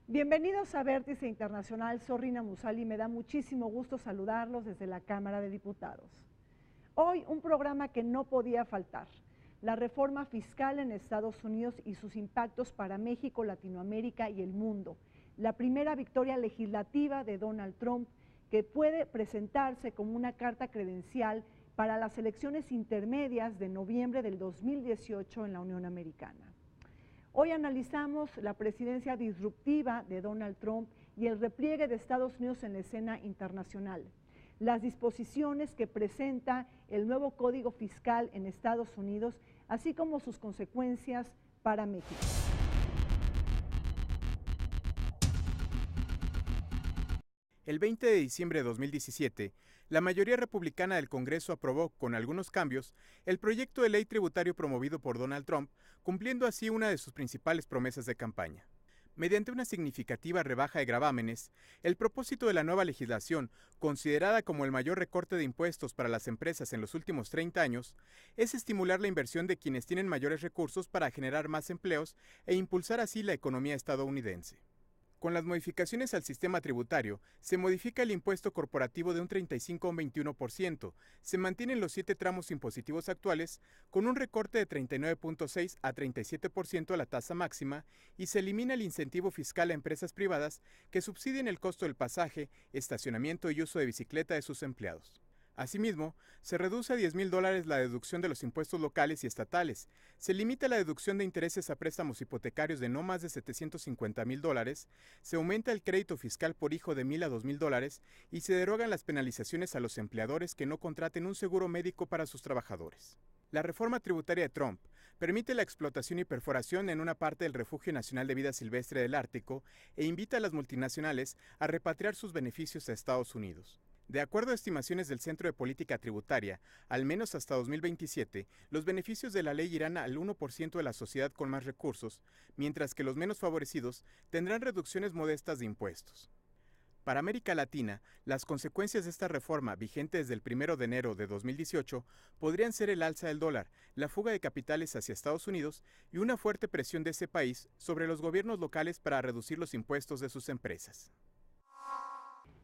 Bienvenidos a Vértice Internacional, soy Rina Musali y me da muchísimo gusto saludarlos desde la Cámara de Diputados. Hoy un programa que no podía faltar, la reforma fiscal en Estados Unidos y sus impactos para México, Latinoamérica y el mundo. La primera victoria legislativa de Donald Trump que puede presentarse como una carta credencial para las elecciones intermedias de noviembre del 2018 en la Unión Americana. Hoy analizamos la presidencia disruptiva de Donald Trump y el repliegue de Estados Unidos en la escena internacional, las disposiciones que presenta el nuevo Código Fiscal en Estados Unidos, así como sus consecuencias para México. El 20 de diciembre de 2017, la mayoría republicana del Congreso aprobó, con algunos cambios, el proyecto de ley tributario promovido por Donald Trump, cumpliendo así una de sus principales promesas de campaña. Mediante una significativa rebaja de gravámenes, el propósito de la nueva legislación, considerada como el mayor recorte de impuestos para las empresas en los últimos 30 años, es estimular la inversión de quienes tienen mayores recursos para generar más empleos e impulsar así la economía estadounidense. Con las modificaciones al sistema tributario, se modifica el impuesto corporativo de un 35 a un 21%, se mantienen los 7 tramos impositivos actuales, con un recorte de 39.6 a 37% a la tasa máxima, y se elimina el incentivo fiscal a empresas privadas que subsidien el costo del pasaje, estacionamiento y uso de bicicleta de sus empleados. Asimismo, se reduce a $10,000 la deducción de los impuestos locales y estatales, se limita la deducción de intereses a préstamos hipotecarios de no más de $750,000, se aumenta el crédito fiscal por hijo de $1,000 a $2,000 y se derogan las penalizaciones a los empleadores que no contraten un seguro médico para sus trabajadores. La reforma tributaria de Trump permite la explotación y perforación en una parte del Refugio Nacional de Vida Silvestre del Ártico e invita a las multinacionales a repatriar sus beneficios a Estados Unidos. De acuerdo a estimaciones del Centro de Política Tributaria, al menos hasta 2027, los beneficios de la ley irán al 1% de la sociedad con más recursos, mientras que los menos favorecidos tendrán reducciones modestas de impuestos. Para América Latina, las consecuencias de esta reforma, vigente desde el 1 de enero de 2018, podrían ser el alza del dólar, la fuga de capitales hacia Estados Unidos y una fuerte presión de ese país sobre los gobiernos locales para reducir los impuestos de sus empresas.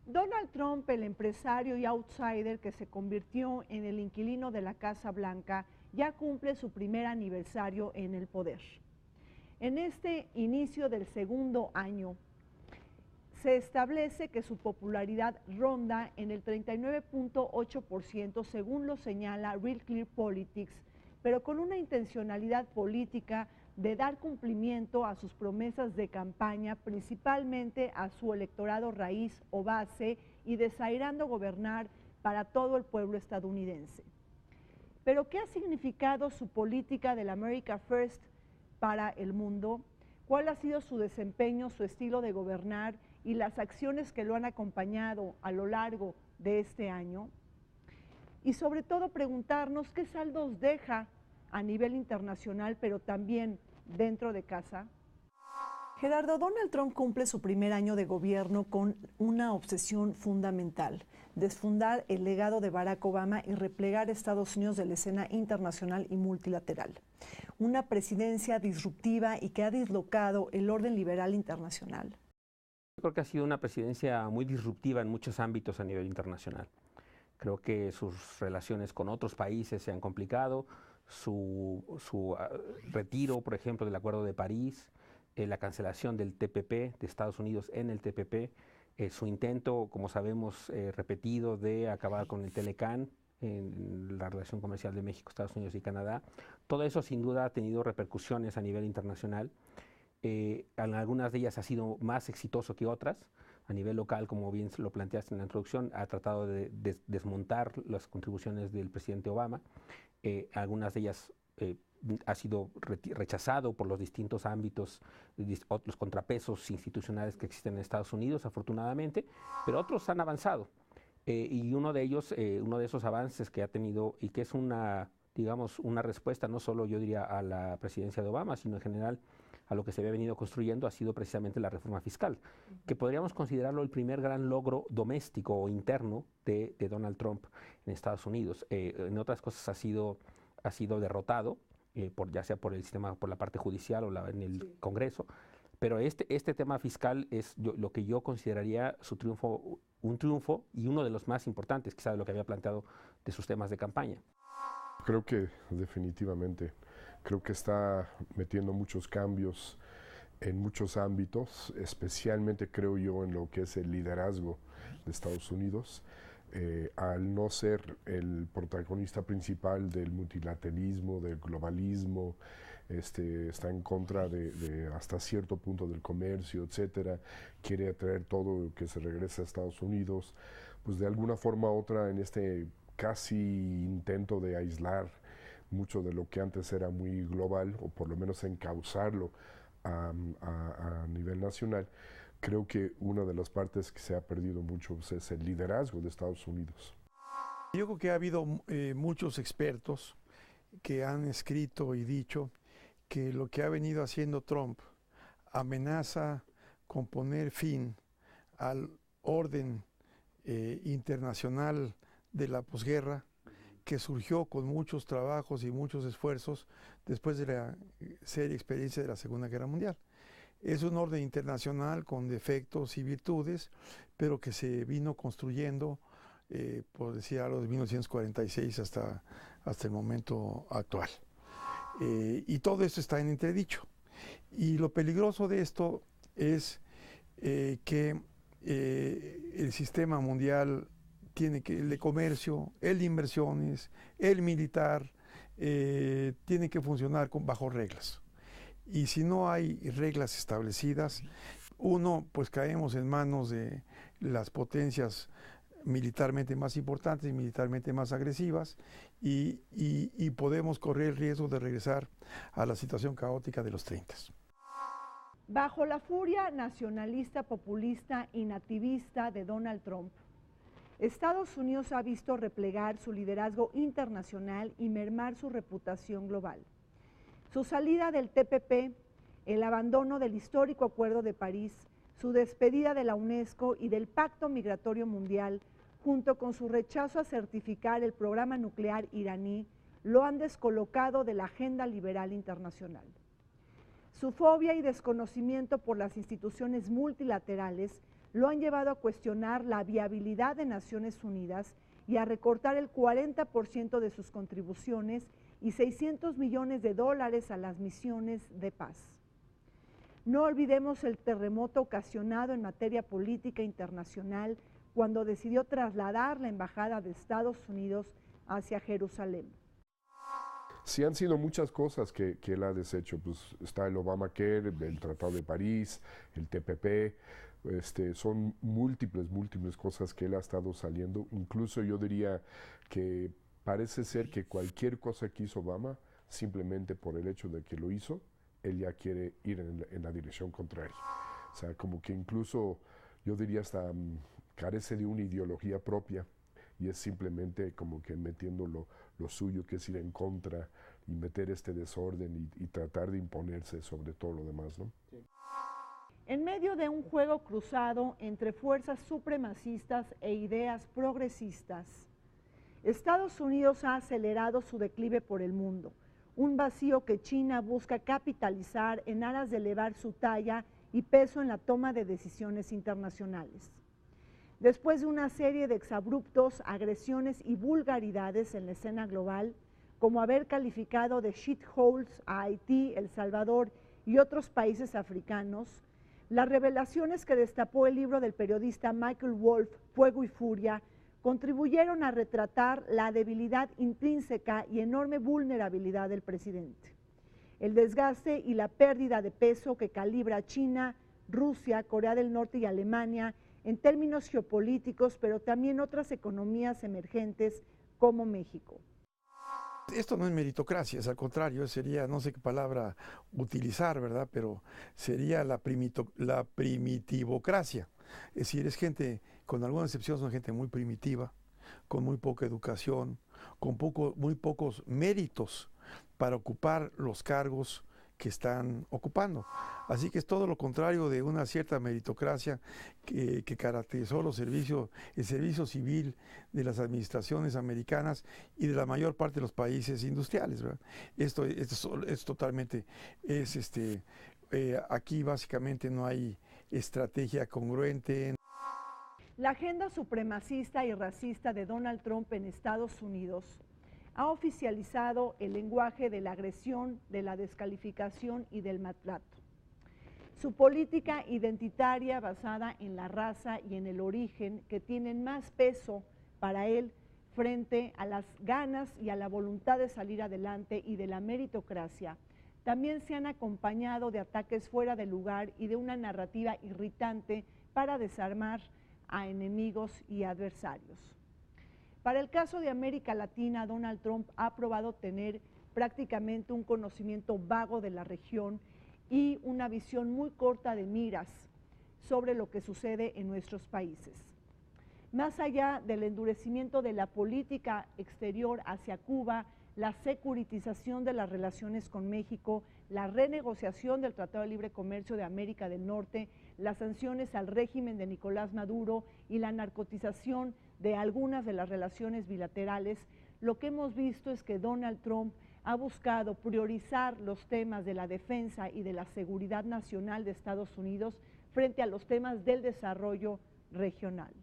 Donald Trump, el empresario y outsider que se convirtió en el inquilino de la Casa Blanca, ya cumple su primer aniversario en el poder. En este inicio del segundo año, se establece que su popularidad ronda en el 39.8% según lo señala Real Clear Politics, pero con una intencionalidad política de dar cumplimiento a sus promesas de campaña, principalmente a su electorado raíz o base, y desairando gobernar para todo el pueblo estadounidense. Pero ¿qué ha significado su política del America First para el mundo? ¿Cuál ha sido su desempeño, su estilo de gobernar y las acciones que lo han acompañado a lo largo de este año? Y sobre todo preguntarnos qué saldos deja a nivel internacional, pero también dentro de casa. Gerardo, Donald Trump cumple su primer año de gobierno con una obsesión fundamental: desfundar el legado de Barack Obama y replegar a Estados Unidos de la escena internacional y multilateral. Una presidencia disruptiva y que ha dislocado el orden liberal internacional. Yo creo que ha sido una presidencia muy disruptiva en muchos ámbitos a nivel internacional. Creo que sus relaciones con otros países se han complicado, su retiro, por ejemplo, del Acuerdo de París, la cancelación del TPP, de Estados Unidos en el TPP, su intento, como sabemos, repetido de acabar con el Telecán en la relación comercial de México, Estados Unidos y Canadá. Todo eso sin duda ha tenido repercusiones a nivel internacional. En algunas de ellas ha sido más exitoso que otras. A nivel local, como bien lo planteaste en la introducción, ha tratado de desmontar las contribuciones del presidente Obama. Algunas de ellas ha sido rechazado por los distintos ámbitos, los contrapesos institucionales que existen en Estados Unidos, afortunadamente, pero otros han avanzado. Y uno de ellos, uno de esos avances que ha tenido y que es una respuesta no solo, yo diría, a la presidencia de Obama, sino en general a lo que se había venido construyendo, ha sido precisamente la reforma fiscal, que podríamos considerarlo el primer gran logro doméstico o interno de Donald Trump en Estados Unidos. En otras cosas ha sido derrotado, ya sea por el sistema, por la parte judicial o en el Congreso, Pero este tema fiscal es lo que yo consideraría su triunfo, un triunfo y uno de los más importantes, quizá de lo que había planteado de sus temas de campaña. Creo que definitivamente, creo que está metiendo muchos cambios en muchos ámbitos, especialmente creo yo en lo que es el liderazgo de Estados Unidos. Al no ser el protagonista principal del multilateralismo, del globalismo, está en contra de hasta cierto punto del comercio, etcétera, quiere atraer todo que se regrese a Estados Unidos, pues de alguna forma u otra en este casi intento de aislar mucho de lo que antes era muy global, o por lo menos encauzarlo a nivel nacional. Creo que una de las partes que se ha perdido mucho es el liderazgo de Estados Unidos. Yo creo que ha habido muchos expertos que han escrito y dicho que lo que ha venido haciendo Trump amenaza con poner fin al orden internacional de la posguerra, que surgió con muchos trabajos y muchos esfuerzos después de la seria experiencia de la Segunda Guerra Mundial. Es un orden internacional con defectos y virtudes, pero que se vino construyendo, por decir algo, de 1946 hasta el momento actual. Y todo esto está en entredicho. Y lo peligroso de esto es que el sistema mundial el de comercio, el de inversiones, el militar, tiene que funcionar bajo reglas. Y si no hay reglas establecidas, pues caemos en manos de las potencias militarmente más importantes y militarmente más agresivas y podemos correr el riesgo de regresar a la situación caótica de los 30. Bajo la furia nacionalista, populista y nativista de Donald Trump, Estados Unidos ha visto replegar su liderazgo internacional y mermar su reputación global. Su salida del TPP, el abandono del histórico Acuerdo de París, su despedida de la UNESCO y del Pacto Migratorio Mundial, junto con su rechazo a certificar el programa nuclear iraní, lo han descolocado de la agenda liberal internacional. Su fobia y desconocimiento por las instituciones multilaterales lo han llevado a cuestionar la viabilidad de Naciones Unidas y a recortar el 40% de sus contribuciones y $600 millones a las misiones de paz. No olvidemos el terremoto ocasionado en materia política internacional cuando decidió trasladar la embajada de Estados Unidos hacia Jerusalén. Sí, han sido muchas cosas que él ha deshecho. Pues está el Obamacare, el Tratado de París, el TPP. Son múltiples cosas que él ha estado saliendo. Incluso yo diría que parece ser que cualquier cosa que hizo Obama, simplemente por el hecho de que lo hizo, él ya quiere ir en la dirección contraria. O sea, como que incluso yo diría hasta carece de una ideología propia y es simplemente como que metiendo lo suyo, que es ir en contra y meter este desorden y tratar de imponerse sobre todo lo demás, ¿no? Sí. En medio de un juego cruzado entre fuerzas supremacistas e ideas progresistas, Estados Unidos ha acelerado su declive por el mundo, un vacío que China busca capitalizar en aras de elevar su talla y peso en la toma de decisiones internacionales. Después de una serie de exabruptos, agresiones y vulgaridades en la escena global, como haber calificado de shitholes a Haití, El Salvador y otros países africanos, las revelaciones que destapó el libro del periodista Michael Wolff, Fuego y Furia, contribuyeron a retratar la debilidad intrínseca y enorme vulnerabilidad del presidente. El desgaste y la pérdida de peso que calibra China, Rusia, Corea del Norte y Alemania en términos geopolíticos, pero también otras economías emergentes como México. Esto no es meritocracia, es al contrario, sería, no sé qué palabra utilizar, ¿verdad? Pero sería la primitivocracia. Es decir, es gente, con alguna excepción, son gente muy primitiva, con muy poca educación, con muy pocos méritos para ocupar los cargos que están ocupando. Así que es todo lo contrario de una cierta meritocracia que caracterizó el servicio civil de las administraciones americanas y de la mayor parte de los países industriales, ¿verdad? Esto es totalmente, aquí básicamente no hay estrategia congruente. La agenda supremacista y racista de Donald Trump en Estados Unidos ha oficializado el lenguaje de la agresión, de la descalificación y del maltrato. Su política identitaria basada en la raza y en el origen, que tienen más peso para él frente a las ganas y a la voluntad de salir adelante y de la meritocracia, también se han acompañado de ataques fuera de lugar y de una narrativa irritante para desarmar a enemigos y adversarios. Para el caso de América Latina, Donald Trump ha probado tener prácticamente un conocimiento vago de la región y una visión muy corta de miras sobre lo que sucede en nuestros países. Más allá del endurecimiento de la política exterior hacia Cuba, la securitización de las relaciones con México, la renegociación del Tratado de Libre Comercio de América del Norte, las sanciones al régimen de Nicolás Maduro y la narcotización de algunas de las relaciones bilaterales, lo que hemos visto es que Donald Trump ha buscado priorizar los temas de la defensa y de la seguridad nacional de Estados Unidos frente a los temas del desarrollo regional.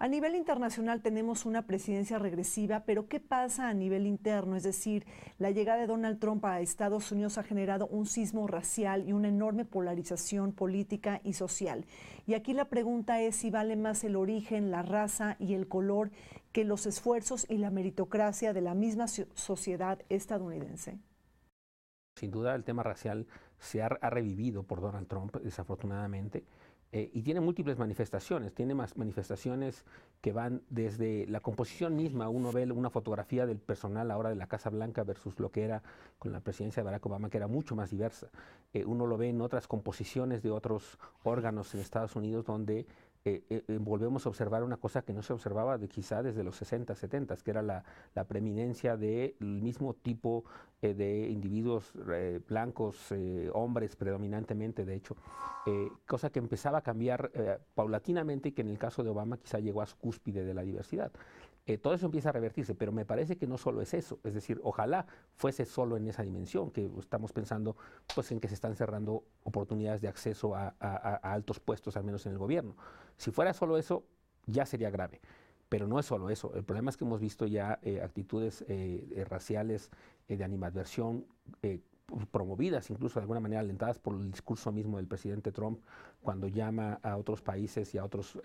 A nivel internacional tenemos una presidencia regresiva, pero ¿qué pasa a nivel interno? Es decir, la llegada de Donald Trump a Estados Unidos ha generado un sismo racial y una enorme polarización política y social. Y aquí la pregunta es si vale más el origen, la raza y el color que los esfuerzos y la meritocracia de la misma sociedad estadounidense. Sin duda el tema racial se ha revivido por Donald Trump, desafortunadamente. Y tiene múltiples manifestaciones, tiene más manifestaciones que van desde la composición misma. Uno ve una fotografía del personal ahora de la Casa Blanca versus lo que era con la presidencia de Barack Obama, que era mucho más diversa. Uno lo ve en otras composiciones de otros órganos en Estados Unidos donde volvemos a observar una cosa que no se observaba quizá desde los 60, 70, que era la preeminencia del mismo tipo de individuos blancos, hombres predominantemente, de hecho, cosa que empezaba a cambiar paulatinamente y que en el caso de Obama quizá llegó a su cúspide de la diversidad. Todo eso empieza a revertirse, pero me parece que no solo es eso, es decir, ojalá fuese solo en esa dimensión, que estamos pensando pues, en que se están cerrando oportunidades de acceso a altos puestos, al menos en el gobierno. Si fuera solo eso, ya sería grave, pero no es solo eso. El problema es que hemos visto ya actitudes raciales de animadversión, promovidas incluso de alguna manera alentadas por el discurso mismo del presidente Trump cuando llama a otros países y a otros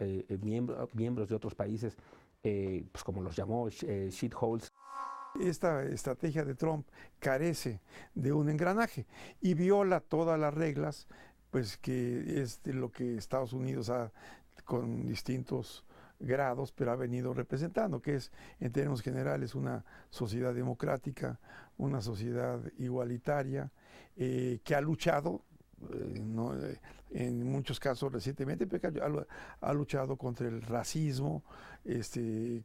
miembros de otros países, pues como los llamó shitholes. Esta estrategia de Trump carece de un engranaje y viola todas las reglas, pues que es de lo que Estados Unidos ha, con distintos grados, pero ha venido representando, que es en términos generales una sociedad democrática, una sociedad igualitaria, que ha luchado, en muchos casos recientemente, pero ha luchado contra el racismo, que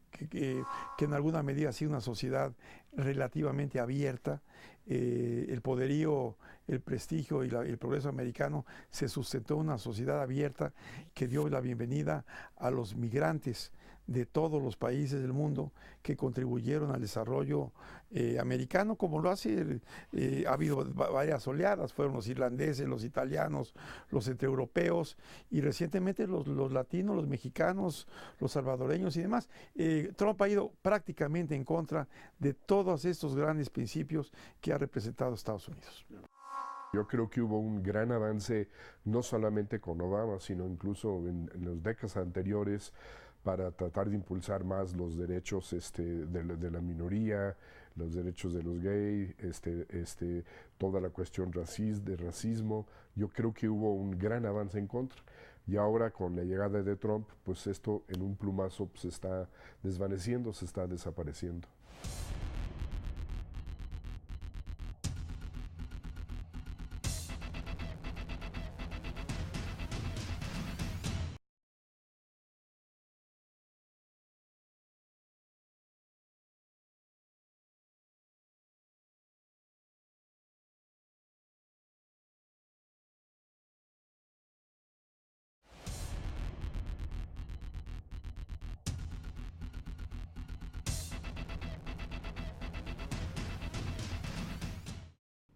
en alguna medida ha sido una sociedad relativamente abierta. El poderío, el prestigio y el progreso americano se sustentó en una sociedad abierta que dio la bienvenida a los migrantes de todos los países del mundo que contribuyeron al desarrollo americano, como lo hace, ha habido varias oleadas, fueron los irlandeses, los italianos, los centroeuropeos y recientemente los latinos, los mexicanos, los salvadoreños y demás. Trump ha ido prácticamente en contra de todos estos grandes principios que ha representado Estados Unidos. Yo creo que hubo un gran avance, no solamente con Obama, sino incluso en las décadas anteriores, para tratar de impulsar más los derechos de la minoría, los derechos de los gays, toda la cuestión de racismo. Yo creo que hubo un gran avance en contra. Y ahora con la llegada de Trump, pues esto en un plumazo se está desvaneciendo, se está desapareciendo.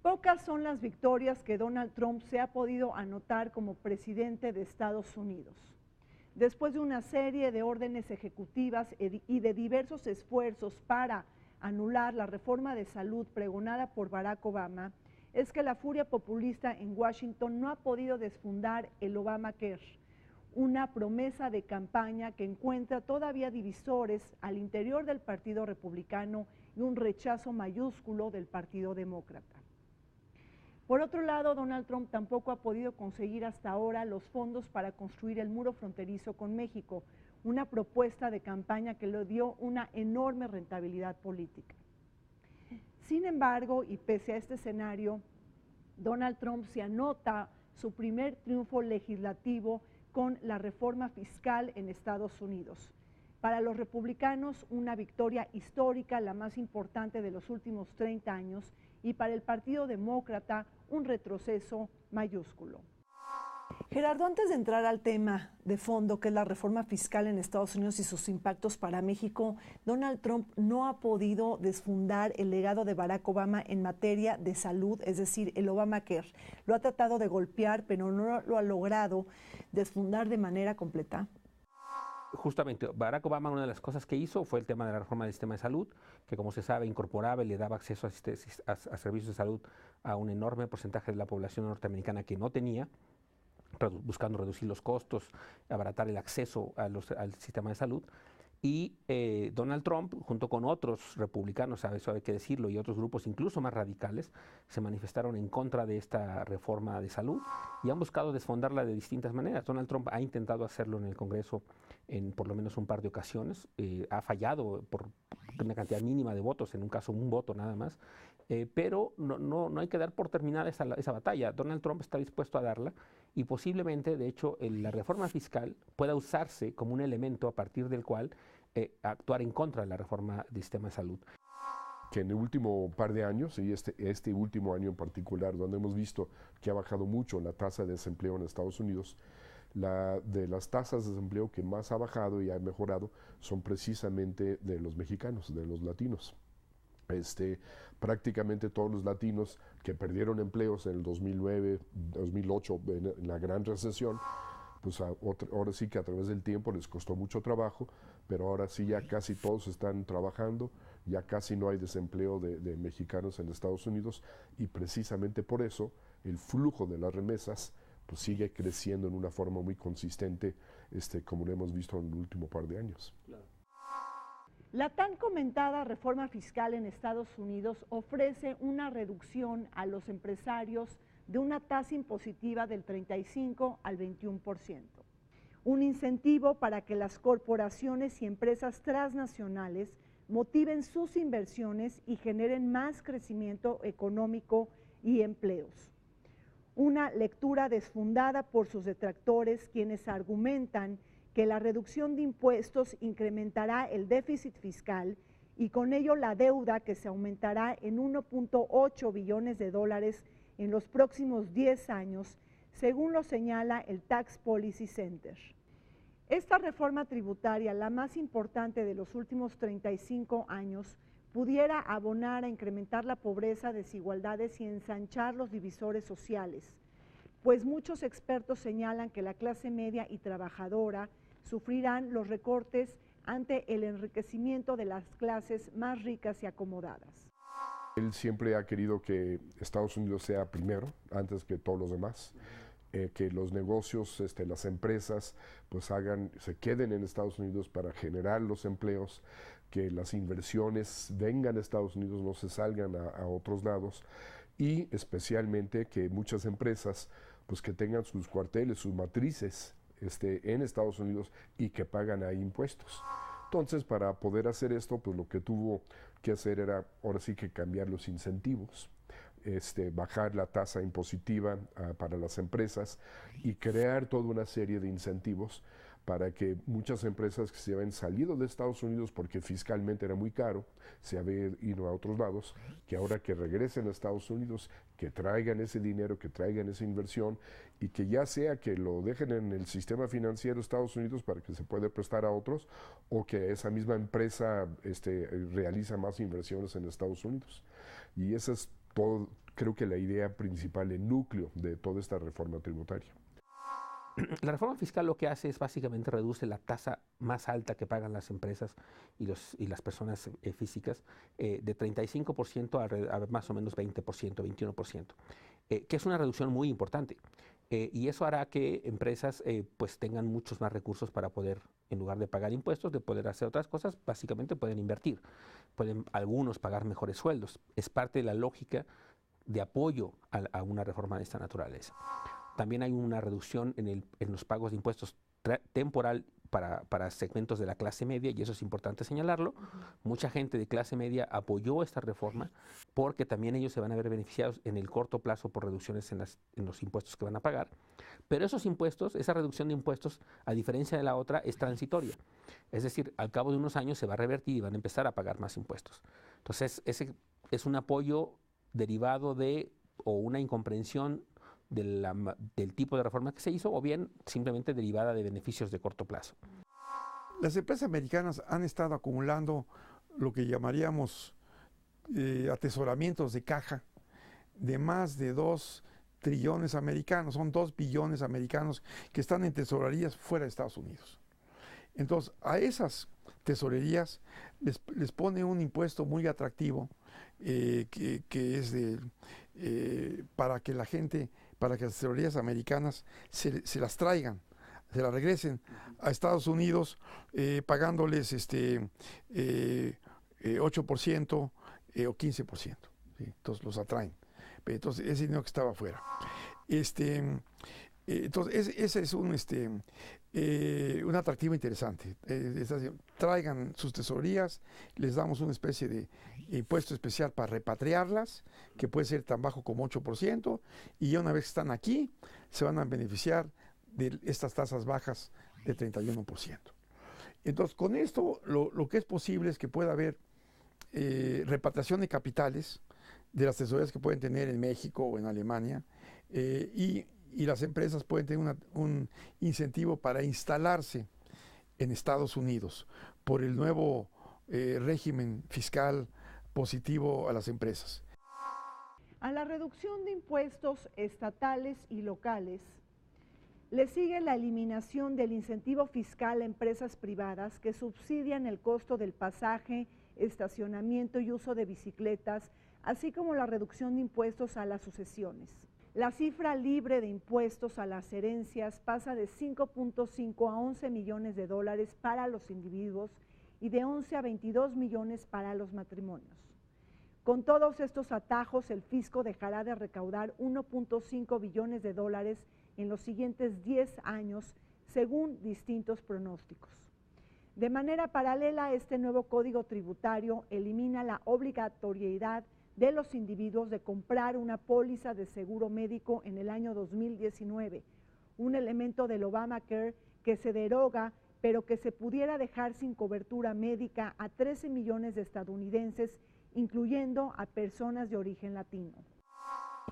Pocas son las victorias que Donald Trump se ha podido anotar como presidente de Estados Unidos. Después de una serie de órdenes ejecutivas y de diversos esfuerzos para anular la reforma de salud pregonada por Barack Obama, es que la furia populista en Washington no ha podido desfundar el Obamacare, una promesa de campaña que encuentra todavía divisores al interior del Partido Republicano y un rechazo mayúsculo del Partido Demócrata. Por otro lado, Donald Trump tampoco ha podido conseguir hasta ahora los fondos para construir el muro fronterizo con México, una propuesta de campaña que le dio una enorme rentabilidad política. Sin embargo, y pese a este escenario, Donald Trump se anota su primer triunfo legislativo con la reforma fiscal en Estados Unidos. Para los republicanos, una victoria histórica, la más importante de los últimos 30 años, y para el Partido Demócrata, un retroceso mayúsculo. Gerardo, antes de entrar al tema de fondo, que es la reforma fiscal en Estados Unidos y sus impactos para México, Donald Trump no ha podido desfundar el legado de Barack Obama en materia de salud, es decir, el Obamacare. Lo ha tratado de golpear, pero no lo ha logrado desfundar de manera completa. Justamente, Barack Obama, una de las cosas que hizo fue el tema de la reforma del sistema de salud, que como se sabe incorporaba y le daba acceso a servicios de salud a un enorme porcentaje de la población norteamericana que no tenía, buscando reducir los costos, abaratar el acceso al sistema de salud. Y Donald Trump, junto con otros republicanos, eso hay que decirlo, y otros grupos incluso más radicales, se manifestaron en contra de esta reforma de salud y han buscado desfondarla de distintas maneras. Donald Trump ha intentado hacerlo en el Congreso en por lo menos un par de ocasiones, ha fallado por una cantidad mínima de votos, en un caso un voto nada más, pero no hay que dar por terminada esa batalla. Donald Trump está dispuesto a darla y posiblemente, de hecho, la reforma fiscal pueda usarse como un elemento a partir del cual actuar en contra de la reforma del sistema de salud. Que en el último par de años, y este último año en particular, donde hemos visto que ha bajado mucho la tasa de desempleo en Estados Unidos, de las tasas de desempleo que más ha bajado y ha mejorado son precisamente de los mexicanos, de los latinos. Prácticamente todos los latinos que perdieron empleos en el 2009, 2008, en la gran recesión, pues ahora sí que a través del tiempo les costó mucho trabajo, pero ahora sí ya casi todos están trabajando, ya casi no hay desempleo de mexicanos en Estados Unidos, y precisamente por eso el flujo de las remesas pues sigue creciendo en una forma muy consistente, como lo hemos visto en el último par de años. Claro. La tan comentada reforma fiscal en Estados Unidos ofrece una reducción a los empresarios de una tasa impositiva del 35 al 21%, un incentivo para que las corporaciones y empresas transnacionales motiven sus inversiones y generen más crecimiento económico y empleos. Una lectura desfundada por sus detractores, quienes argumentan que la reducción de impuestos incrementará el déficit fiscal y con ello la deuda, que se aumentará en 1.8 billones de dólares en los próximos 10 años, según lo señala el Tax Policy Center. Esta reforma tributaria, la más importante de los últimos 35 años, pudiera abonar a incrementar la pobreza, desigualdades y ensanchar los divisores sociales, pues muchos expertos señalan que la clase media y trabajadora sufrirán los recortes ante el enriquecimiento de las clases más ricas y acomodadas. Él siempre ha querido que Estados Unidos sea primero, antes que todos los demás, que los negocios, las empresas, pues se queden en Estados Unidos para generar los empleos, que las inversiones vengan a Estados Unidos, no se salgan a otros lados, y especialmente que muchas empresas pues que tengan sus cuarteles, sus matrices en Estados Unidos y que pagan ahí impuestos. Entonces, para poder hacer esto, pues lo que tuvo que hacer era, ahora sí que cambiar los incentivos, bajar la tasa impositiva para las empresas y crear toda una serie de incentivos para que muchas empresas que se habían salido de Estados Unidos porque fiscalmente era muy caro, se habían ido a otros lados, que ahora que regresen a Estados Unidos, que traigan ese dinero, que traigan esa inversión y que ya sea que lo dejen en el sistema financiero de Estados Unidos para que se pueda prestar a otros o que esa misma empresa realiza más inversiones en Estados Unidos. Y eso es todo, creo que la idea principal, el núcleo de toda esta reforma tributaria. La reforma fiscal lo que hace es básicamente reduce la tasa más alta que pagan las empresas y las personas físicas de 35% a más o menos 20%, 21%, que es una reducción muy importante. Y eso hará que empresas pues tengan muchos más recursos para poder, en lugar de pagar impuestos, de poder hacer otras cosas, básicamente pueden invertir. Pueden algunos pagar mejores sueldos. Es parte de la lógica de apoyo a una reforma de esta naturaleza. También hay una reducción en los pagos de impuestos temporal para segmentos de la clase media, y eso es importante señalarlo. Mucha gente de clase media apoyó esta reforma porque también ellos se van a ver beneficiados en el corto plazo por reducciones en los impuestos que van a pagar. Pero esos impuestos, esa reducción de impuestos, a diferencia de la otra, es transitoria. Es decir, al cabo de unos años se va a revertir y van a empezar a pagar más impuestos. Entonces, ese es un apoyo derivado de o una incomprensión del tipo de reforma que se hizo, o bien simplemente derivada de beneficios de corto plazo. Las empresas americanas han estado acumulando lo que llamaríamos atesoramientos de caja de más de 2 trillones americanos, son 2 billones americanos que están en tesorerías fuera de Estados Unidos. Entonces, a esas tesorerías les pone un impuesto muy atractivo que es para que la gente, para que las tesorerías americanas se las traigan, se las regresen a Estados Unidos pagándoles 8% o 15%. ¿Sí? Entonces los atraen. Entonces ese dinero que estaba afuera. Entonces ese es un atractivo interesante. Traigan sus tesorerías, les damos una especie de impuesto especial para repatriarlas, que puede ser tan bajo como 8%, y ya una vez que están aquí, se van a beneficiar de estas tasas bajas de 31%. Entonces, con esto, lo que es posible es que pueda haber repatriación de capitales de las tesorerías que pueden tener en México o en Alemania, y las empresas pueden tener un incentivo para instalarse en Estados Unidos por el nuevo régimen fiscal positivo a las empresas. A la reducción de impuestos estatales y locales le sigue la eliminación del incentivo fiscal a empresas privadas que subsidian el costo del pasaje, estacionamiento y uso de bicicletas, así como la reducción de impuestos a las sucesiones. La cifra libre de impuestos a las herencias pasa de 5.5 a 11 millones de dólares para los individuos y de 11 a 22 millones para los matrimonios. Con todos estos atajos, el fisco dejará de recaudar 1.5 billones de dólares en los siguientes 10 años, según distintos pronósticos. De manera paralela, este nuevo código tributario elimina la obligatoriedad de los individuos de comprar una póliza de seguro médico en el año 2019, un elemento del Obamacare que se deroga, pero que se pudiera dejar sin cobertura médica a 13 millones de estadounidenses, incluyendo a personas de origen latino.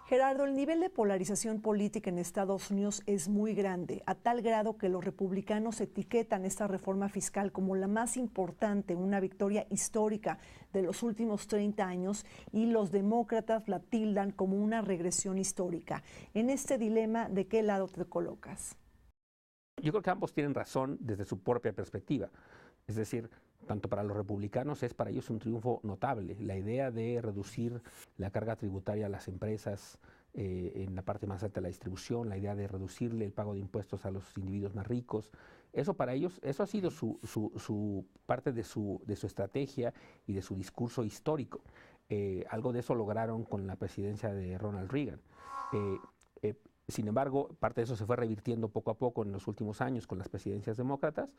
Gerardo, el nivel de polarización política en Estados Unidos es muy grande, a tal grado que los republicanos etiquetan esta reforma fiscal como la más importante, una victoria histórica de los últimos 30 años, y los demócratas la tildan como una regresión histórica. En este dilema, ¿de qué lado te colocas? Yo creo que ambos tienen razón desde su propia perspectiva. Es decir, tanto para los republicanos es para ellos un triunfo notable. La idea de reducir la carga tributaria a las empresas en la parte más alta de la distribución, la idea de reducirle el pago de impuestos a los individuos más ricos, eso para ellos, eso ha sido parte de su estrategia y de su discurso histórico. Algo de eso lograron con la presidencia de Ronald Reagan. Sin embargo, parte de eso se fue revirtiendo poco a poco en los últimos años con las presidencias demócratas,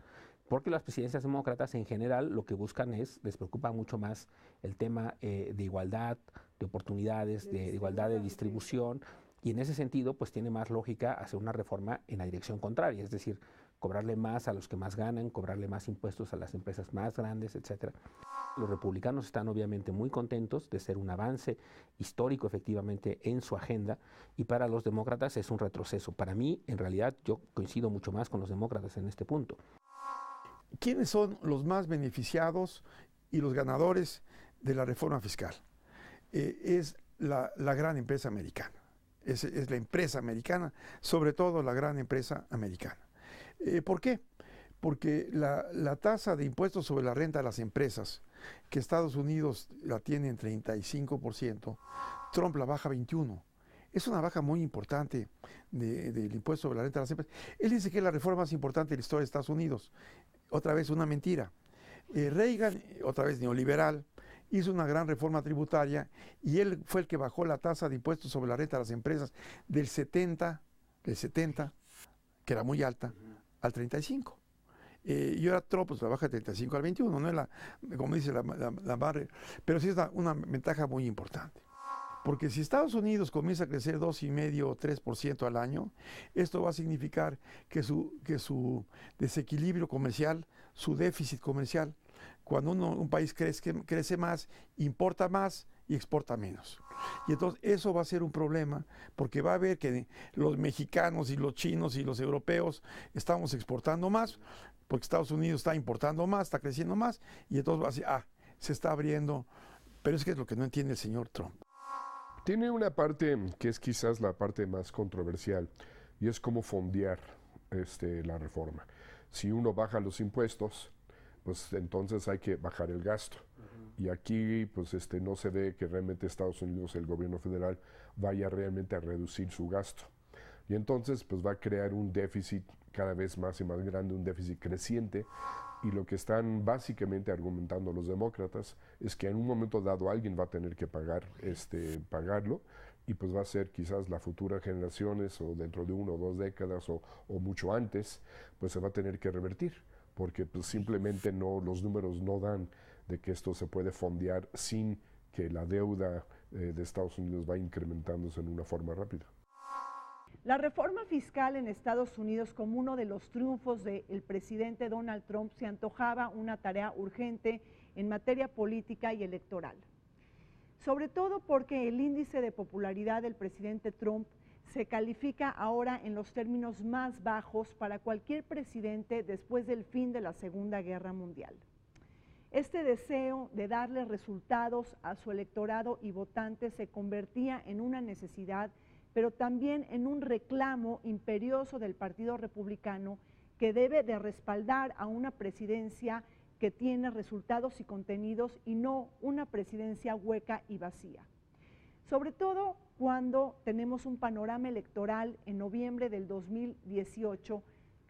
porque las presidencias demócratas en general lo que buscan les preocupa mucho más el tema de igualdad, de oportunidades, de igualdad de distribución, y en ese sentido pues tiene más lógica hacer una reforma en la dirección contraria, es decir, cobrarle más a los que más ganan, cobrarle más impuestos a las empresas más grandes, etc. Los republicanos están obviamente muy contentos de ser un avance histórico efectivamente en su agenda, y para los demócratas es un retroceso. Para mí, en realidad, yo coincido mucho más con los demócratas en este punto. ¿Quiénes son los más beneficiados y los ganadores de la reforma fiscal? Es la gran empresa americana. Es la empresa americana, sobre todo la gran empresa americana. ¿Por qué? Porque la tasa de impuestos sobre la renta de las empresas, que Estados Unidos la tiene en 35%, Trump la baja a 21%. Es una baja muy importante del impuesto sobre la renta de las empresas. Él dice que es la reforma más importante de la historia de Estados Unidos. Otra vez una mentira. Reagan, otra vez neoliberal, hizo una gran reforma tributaria y él fue el que bajó la tasa de impuestos sobre la renta de las empresas del 70, que era muy alta, al 35%. Y ahora Trump pues la baja del 35 al 21, no es como dice la barra, pero sí es una ventaja muy importante. Porque si Estados Unidos comienza a crecer 2,5 o 3% al año, esto va a significar que su desequilibrio comercial, su déficit comercial, cuando un país crece más, importa más y exporta menos. Y entonces eso va a ser un problema, porque va a ver que los mexicanos y los chinos y los europeos estamos exportando más, porque Estados Unidos está importando más, está creciendo más, y entonces va a decir, se está abriendo. Pero es que es lo que no entiende el señor Trump. Tiene una parte que es quizás la parte más controversial, y es cómo fondear la reforma. Si uno baja los impuestos, pues entonces hay que bajar el gasto. Y aquí pues no se ve que realmente Estados Unidos, el gobierno federal, vaya realmente a reducir su gasto. Y entonces pues va a crear un déficit cada vez más y más grande, un déficit creciente. Y lo que están básicamente argumentando los demócratas es que en un momento dado alguien va a tener que pagarlo, y pues va a ser quizás las futuras generaciones, o dentro de 1 o 2 décadas, o mucho antes, pues se va a tener que revertir, porque pues simplemente los números no dan de que esto se puede fondear sin que la deuda de Estados Unidos vaya incrementándose en una forma rápida. La reforma fiscal en Estados Unidos, como uno de los triunfos del presidente Donald Trump, se antojaba una tarea urgente en materia política y electoral. Sobre todo porque el índice de popularidad del presidente Trump se califica ahora en los términos más bajos para cualquier presidente después del fin de la Segunda Guerra Mundial. Este deseo de darle resultados a su electorado y votantes se convertía en una necesidad, pero también en un reclamo imperioso del Partido Republicano, que debe de respaldar a una presidencia que tiene resultados y contenidos, y no una presidencia hueca y vacía. Sobre todo cuando tenemos un panorama electoral en noviembre del 2018,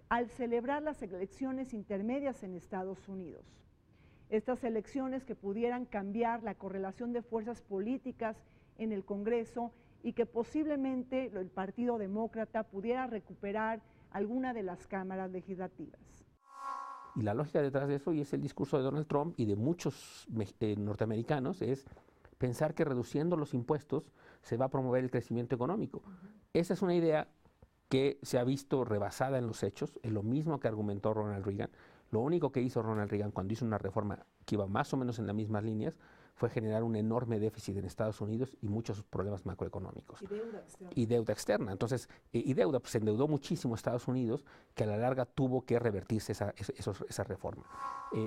al celebrar las elecciones intermedias en Estados Unidos. Estas elecciones que pudieran cambiar la correlación de fuerzas políticas en el Congreso, y que posiblemente el Partido Demócrata pudiera recuperar alguna de las cámaras legislativas. Y la lógica detrás de eso, y es el discurso de Donald Trump y de muchos norteamericanos, es pensar que reduciendo los impuestos se va a promover el crecimiento económico. Esa es una idea que se ha visto rebasada en los hechos, es lo mismo que argumentó Ronald Reagan. Lo único que hizo Ronald Reagan cuando hizo una reforma que iba más o menos en las mismas líneas fue generar un enorme déficit en Estados Unidos y muchos problemas macroeconómicos. Y deuda externa. Entonces, pues se endeudó muchísimo Estados Unidos, que a la larga tuvo que revertirse esa reforma.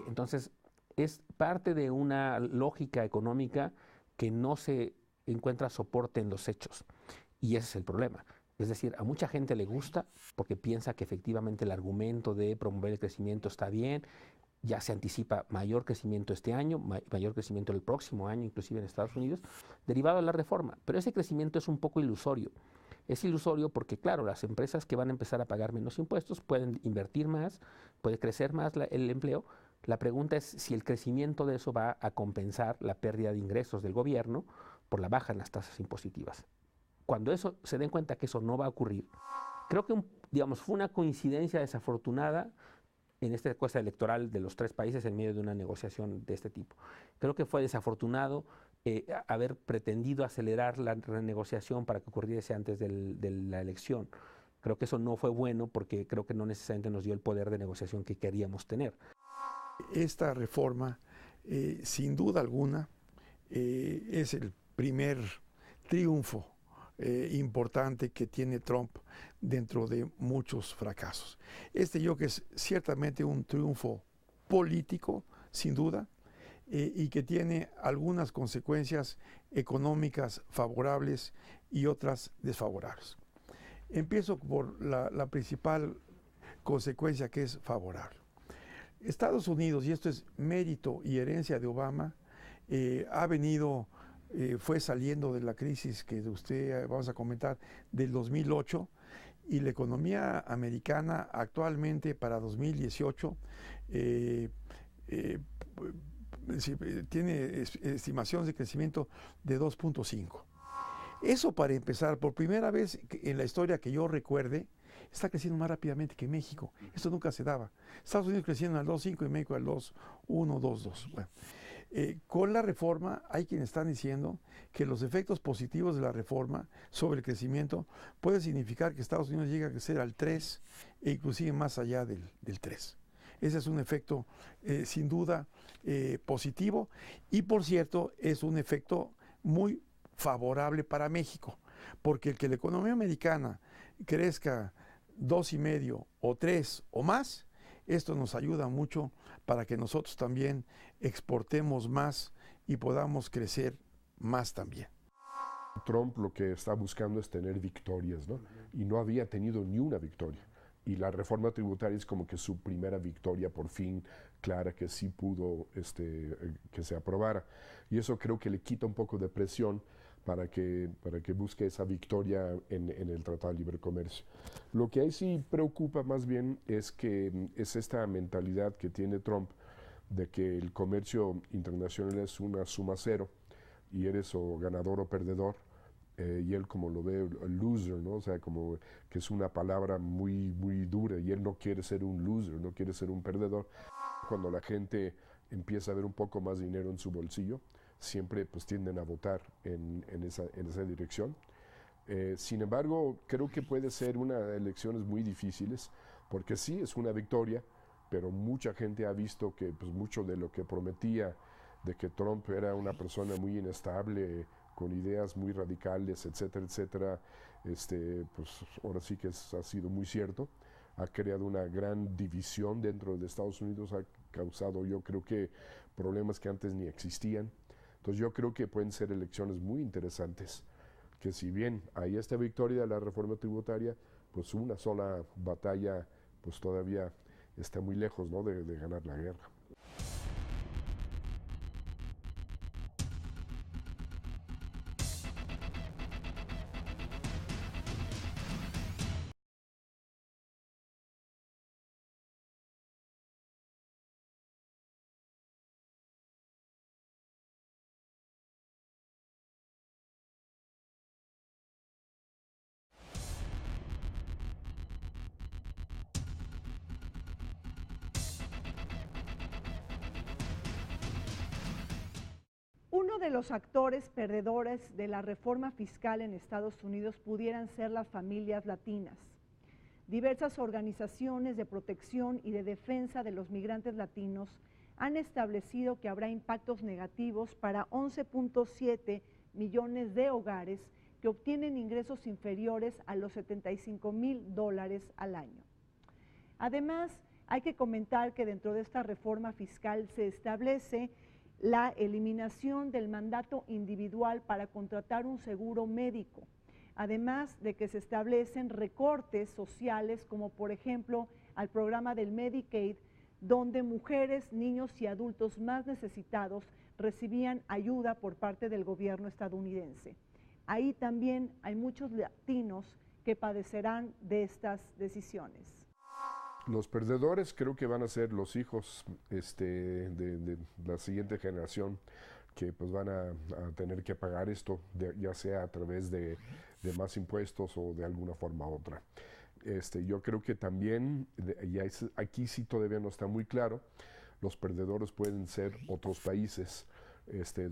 Entonces, es parte de una lógica económica que no se encuentra soporte en los hechos. Y ese es el problema. Es decir, a mucha gente le gusta porque piensa que efectivamente el argumento de promover el crecimiento está bien. Ya se anticipa mayor crecimiento este año, mayor crecimiento el próximo año, inclusive en Estados Unidos, derivado de la reforma. Pero ese crecimiento es un poco ilusorio. Es ilusorio porque, claro, las empresas que van a empezar a pagar menos impuestos pueden invertir más, puede crecer más el empleo. La pregunta es si el crecimiento de eso va a compensar la pérdida de ingresos del gobierno por la baja en las tasas impositivas. Cuando se den cuenta que eso no va a ocurrir, creo que fue una coincidencia desafortunada en esta encuesta electoral de los 3 países en medio de una negociación de este tipo. Creo que fue desafortunado haber pretendido acelerar la renegociación para que ocurriese antes de la elección. Creo que eso no fue bueno porque creo que no necesariamente nos dio el poder de negociación que queríamos tener. Esta reforma, sin duda alguna, es el primer triunfo importante que tiene Trump dentro de muchos fracasos. Yo creo que es ciertamente un triunfo político, sin duda, y que tiene algunas consecuencias económicas favorables y otras desfavorables. Empiezo por la principal consecuencia, que es favorable. Estados Unidos, y esto es mérito y herencia de Obama, fue saliendo de la crisis que vamos a comentar, del 2008, y la economía americana actualmente para 2018 tiene estimaciones de crecimiento de 2.5. Eso, para empezar, por primera vez en la historia que yo recuerde, está creciendo más rápidamente que México. Esto nunca se daba. Estados Unidos creciendo al 2.5 y México al 2.1, 2.2. Bueno, con la reforma hay quienes están diciendo que los efectos positivos de la reforma sobre el crecimiento puede significar que Estados Unidos llegue a crecer al 3 e inclusive más allá del 3. Ese es un efecto sin duda positivo, y por cierto es un efecto muy favorable para México, porque el que la economía americana crezca 2.5 o 3 o más, esto nos ayuda mucho para que nosotros también exportemos más y podamos crecer más también. Trump lo que está buscando es tener victorias, ¿no? Y no había tenido ni una victoria. Y la reforma tributaria es como que su primera victoria por fin clara, que sí pudo que se aprobara. Y eso creo que le quita un poco de presión para que busque esa victoria en el Tratado de Libre Comercio. Lo que ahí sí preocupa más bien es esta mentalidad que tiene Trump de que el comercio internacional es una suma cero y eres o ganador o perdedor, y él, como lo ve, el loser, ¿no? O sea, como que es una palabra muy, muy dura, y él no quiere ser un loser, no quiere ser un perdedor. Cuando la gente empieza a ver un poco más dinero en su bolsillo, siempre pues tienden a votar en esa dirección. Sin embargo, creo que puede ser unas elecciones muy difíciles, porque sí es una victoria, pero mucha gente ha visto que pues, mucho de lo que prometía, de que Trump era una persona muy inestable, con ideas muy radicales, etcétera, etcétera, pues ahora sí que ha sido muy cierto. Ha creado una gran división dentro de Estados Unidos, ha causado, yo creo que, problemas que antes ni existían. Entonces yo creo que pueden ser elecciones muy interesantes, que si bien hay esta victoria de la reforma tributaria, pues una sola batalla pues todavía está muy lejos, ¿no?, de ganar la guerra. Uno de los actores perdedores de la reforma fiscal en Estados Unidos pudieran ser las familias latinas. Diversas organizaciones de protección y de defensa de los migrantes latinos han establecido que habrá impactos negativos para 11.7 millones de hogares que obtienen ingresos inferiores a los $75,000 al año. Además, hay que comentar que dentro de esta reforma fiscal se establece la eliminación del mandato individual para contratar un seguro médico, además de que se establecen recortes sociales, como por ejemplo al programa del Medicaid, donde mujeres, niños y adultos más necesitados recibían ayuda por parte del gobierno estadounidense. Ahí también hay muchos latinos que padecerán de estas decisiones. Los perdedores creo que van a ser los hijos de la siguiente generación, que pues van a tener que pagar esto, ya sea a través de más impuestos o de alguna forma u otra. Yo creo que también, aquí sí todavía no está muy claro, los perdedores pueden ser otros países,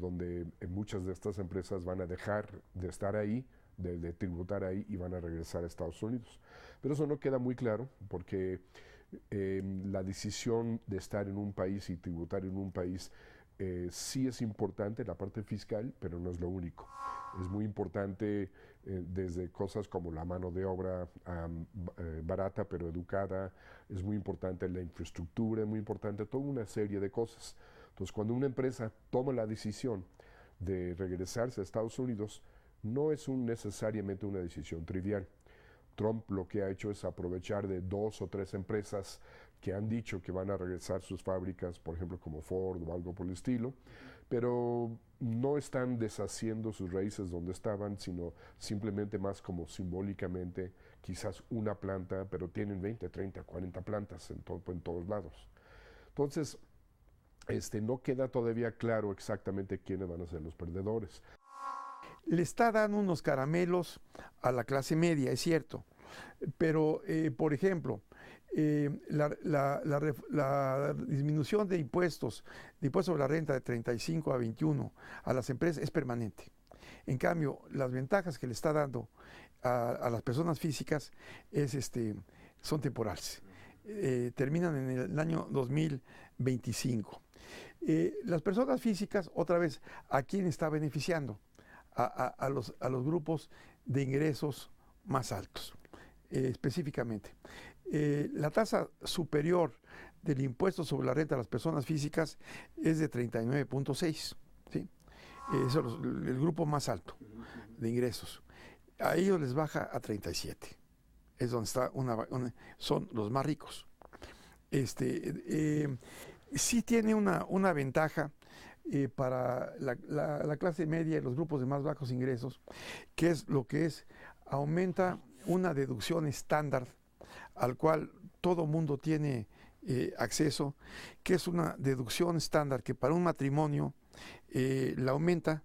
donde muchas de estas empresas van a dejar de estar ahí, de tributar ahí, y van a regresar a Estados Unidos. Pero eso no queda muy claro, porque la decisión de estar en un país y tributar en un país sí es importante, la parte fiscal, pero no es lo único. Es muy importante desde cosas como la mano de obra barata pero educada, es muy importante la infraestructura, es muy importante toda una serie de cosas. Entonces, cuando una empresa toma la decisión de regresarse a Estados Unidos no es necesariamente una decisión trivial. Trump lo que ha hecho es aprovechar de 2 o 3 empresas que han dicho que van a regresar sus fábricas, por ejemplo como Ford o algo por el estilo, pero no están deshaciendo sus raíces donde estaban, sino simplemente más como simbólicamente, quizás una planta, pero tienen 20, 30, 40 plantas en todos lados. Entonces, no queda todavía claro exactamente quiénes van a ser los perdedores. Le está dando unos caramelos a la clase media, es cierto, pero por ejemplo, la disminución de impuestos sobre la renta de 35 a 21 a las empresas es permanente. En cambio, las ventajas que le está dando a las personas físicas son temporales. Terminan en el año 2025. Las personas físicas, otra vez, ¿a quién está beneficiando? A los grupos de ingresos más altos, específicamente. La tasa superior del impuesto sobre la renta de las personas físicas es de 39.6, ¿sí? Eso es el grupo más alto de ingresos. A ellos les baja a 37. Es donde está son los más ricos. Sí tiene una ventaja para la clase media y los grupos de más bajos ingresos, que es aumenta una deducción estándar al cual todo mundo tiene acceso, que es una deducción estándar que para un matrimonio la aumenta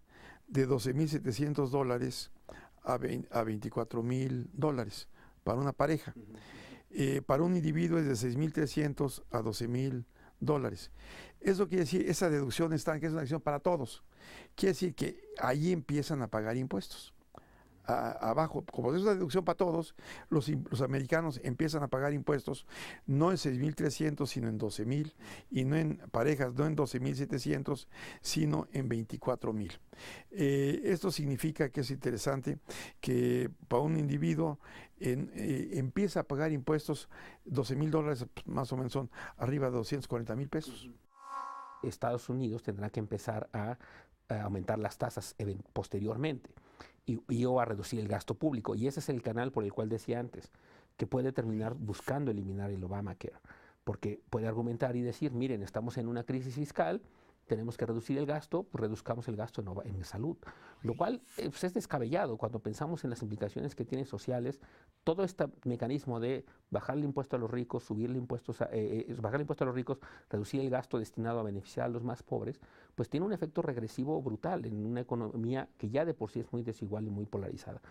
de $12,700 a $24,000 para una pareja. Para un individuo es de $6,300 a $12,000. Eso quiere decir, esa deducción estándar, que es una deducción para todos, quiere decir que ahí empiezan a pagar impuestos. Abajo, como es una deducción para todos, los americanos empiezan a pagar impuestos no en 6,300, sino en 12,000, y no en parejas, no en 12,700, sino en 24,000. Esto significa que es interesante que para un individuo empieza a pagar impuestos $12,000, más o menos son arriba de $240,000. Estados Unidos tendrá que empezar a aumentar las tasas posteriormente o a reducir el gasto público. Y ese es el canal por el cual decía antes, que puede terminar buscando eliminar el Obamacare, porque puede argumentar y decir, miren, estamos en una crisis fiscal, tenemos que reducir el gasto, pues reduzcamos el gasto en salud, lo cual es descabellado cuando pensamos en las implicaciones que tienen sociales. Todo este mecanismo de bajar el impuesto a los ricos, bajar el impuesto a los ricos, reducir el gasto destinado a beneficiar a los más pobres, pues tiene un efecto regresivo brutal en una economía que ya de por sí es muy desigual y muy polarizada.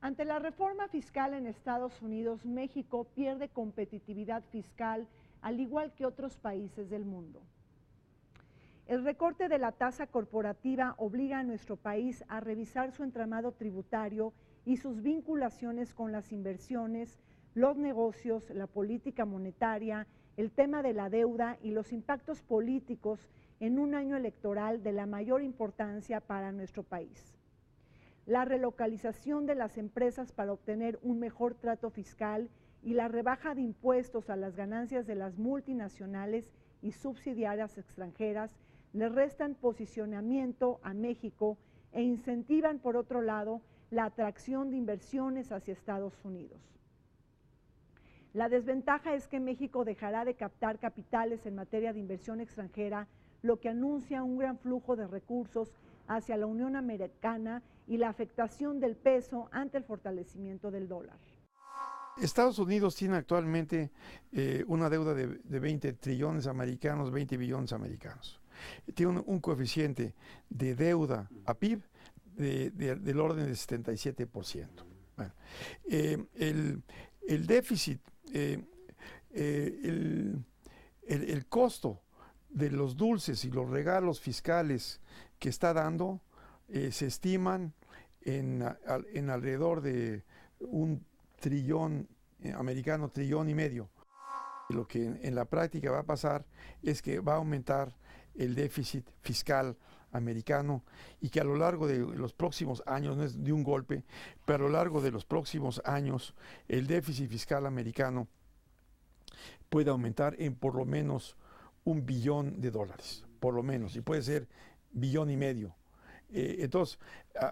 Ante la reforma fiscal en Estados Unidos, México pierde competitividad fiscal, al igual que otros países del mundo. El recorte de la tasa corporativa obliga a nuestro país a revisar su entramado tributario y sus vinculaciones con las inversiones, los negocios, la política monetaria, el tema de la deuda y los impactos políticos en un año electoral de la mayor importancia para nuestro país. La relocalización de las empresas para obtener un mejor trato fiscal y la rebaja de impuestos a las ganancias de las multinacionales y subsidiarias extranjeras le restan posicionamiento a México e incentivan, por otro lado, la atracción de inversiones hacia Estados Unidos. La desventaja es que México dejará de captar capitales en materia de inversión extranjera, lo que anuncia un gran flujo de recursos hacia la Unión Americana y la afectación del peso ante el fortalecimiento del dólar. Estados Unidos tiene actualmente una deuda de 20 trillones americanos, 20 billones americanos. Tiene un coeficiente de deuda a PIB del orden del 77%. Bueno, el déficit, el costo de los dulces y los regalos fiscales que está dando se estiman en alrededor de $1 trillón americano, $1,5 trillones. Lo que en la práctica va a pasar es que va a aumentar el déficit fiscal americano y que a lo largo de los próximos años, no es de un golpe, pero a lo largo de los próximos años el déficit fiscal americano puede aumentar en por lo menos $1 billón, por lo menos, y puede ser billón y medio. Entonces,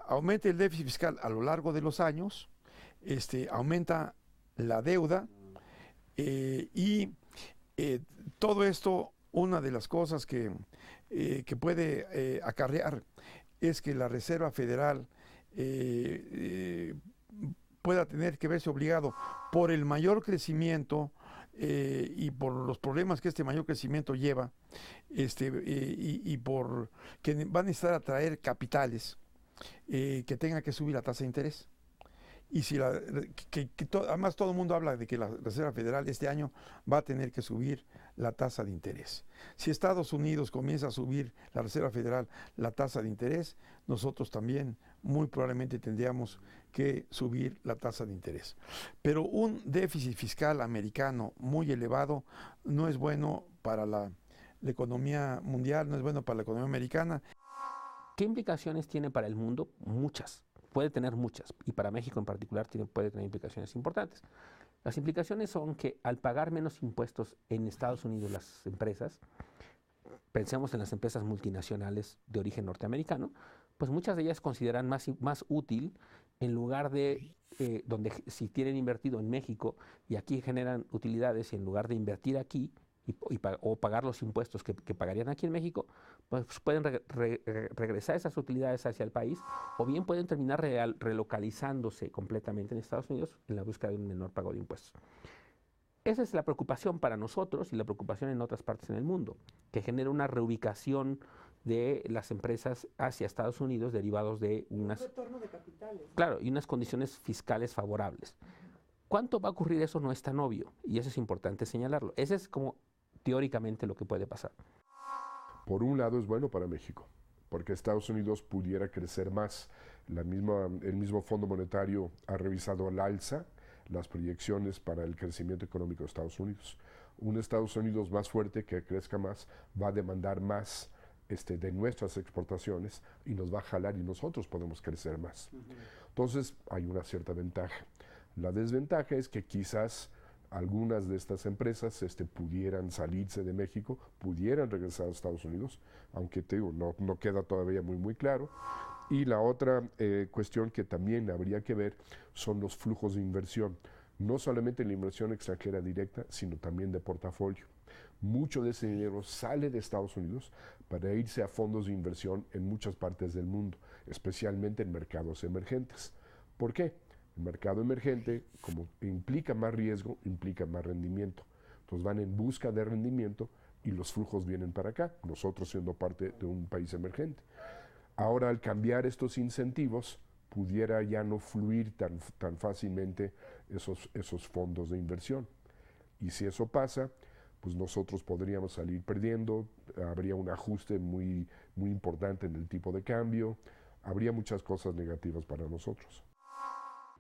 aumenta el déficit fiscal a lo largo de los años, aumenta la deuda y todo esto, una de las cosas que puede acarrear es que la Reserva Federal pueda tener que verse obligado por el mayor crecimiento y por los problemas que este mayor crecimiento lleva, y por que van a necesitar atraer capitales, que tenga que subir la tasa de interés. Y si además todo el mundo habla de que la Reserva Federal este año va a tener que subir la tasa de interés. Si Estados Unidos comienza a subir la Reserva Federal la tasa de interés, nosotros también muy probablemente tendríamos que subir la tasa de interés. Pero un déficit fiscal americano muy elevado no es bueno para la economía mundial, no es bueno para la economía americana. ¿Qué implicaciones tiene para el mundo? Muchas. Puede tener muchas, y para México en particular puede tener implicaciones importantes. Las implicaciones son que al pagar menos impuestos en Estados Unidos las empresas, pensemos en las empresas multinacionales de origen norteamericano, pues muchas de ellas consideran más útil, en lugar de, donde si tienen invertido en México y aquí generan utilidades, y en lugar de invertir aquí o pagar los impuestos que pagarían aquí en México, pues pueden regresar esas utilidades hacia el país, o bien pueden terminar relocalizándose completamente en Estados Unidos en la búsqueda de un menor pago de impuestos. Esa es la preocupación para nosotros y la preocupación en otras partes en el mundo, que genera una reubicación de las empresas hacia Estados Unidos derivados de un retorno de capitales. Claro, y unas condiciones fiscales favorables. ¿Cuánto va a ocurrir eso? No es tan obvio, y eso es importante señalarlo. Ese es como teóricamente lo que puede pasar. Por un lado es bueno para México, porque Estados Unidos pudiera crecer más. El mismo Fondo Monetario ha revisado al alza las proyecciones para el crecimiento económico de Estados Unidos. Un Estados Unidos más fuerte, que crezca más, va a demandar más de nuestras exportaciones y nos va a jalar, y nosotros podemos crecer más. Entonces hay una cierta ventaja. La desventaja es que quizás algunas de estas empresas pudieran salirse de México, pudieran regresar a Estados Unidos, aunque te digo, no queda todavía muy claro. Y la otra cuestión que también habría que ver son los flujos de inversión, no solamente la inversión extranjera directa, sino también de portafolio. Mucho de ese dinero sale de Estados Unidos para irse a fondos de inversión en muchas partes del mundo, especialmente en mercados emergentes. ¿Por qué? El mercado emergente, como implica más riesgo, implica más rendimiento. Entonces van en busca de rendimiento y los flujos vienen para acá, nosotros siendo parte de un país emergente. Ahora, al cambiar estos incentivos, pudiera ya no fluir tan fácilmente esos fondos de inversión. Y si eso pasa, pues nosotros podríamos salir perdiendo, habría un ajuste muy importante en el tipo de cambio, habría muchas cosas negativas para nosotros.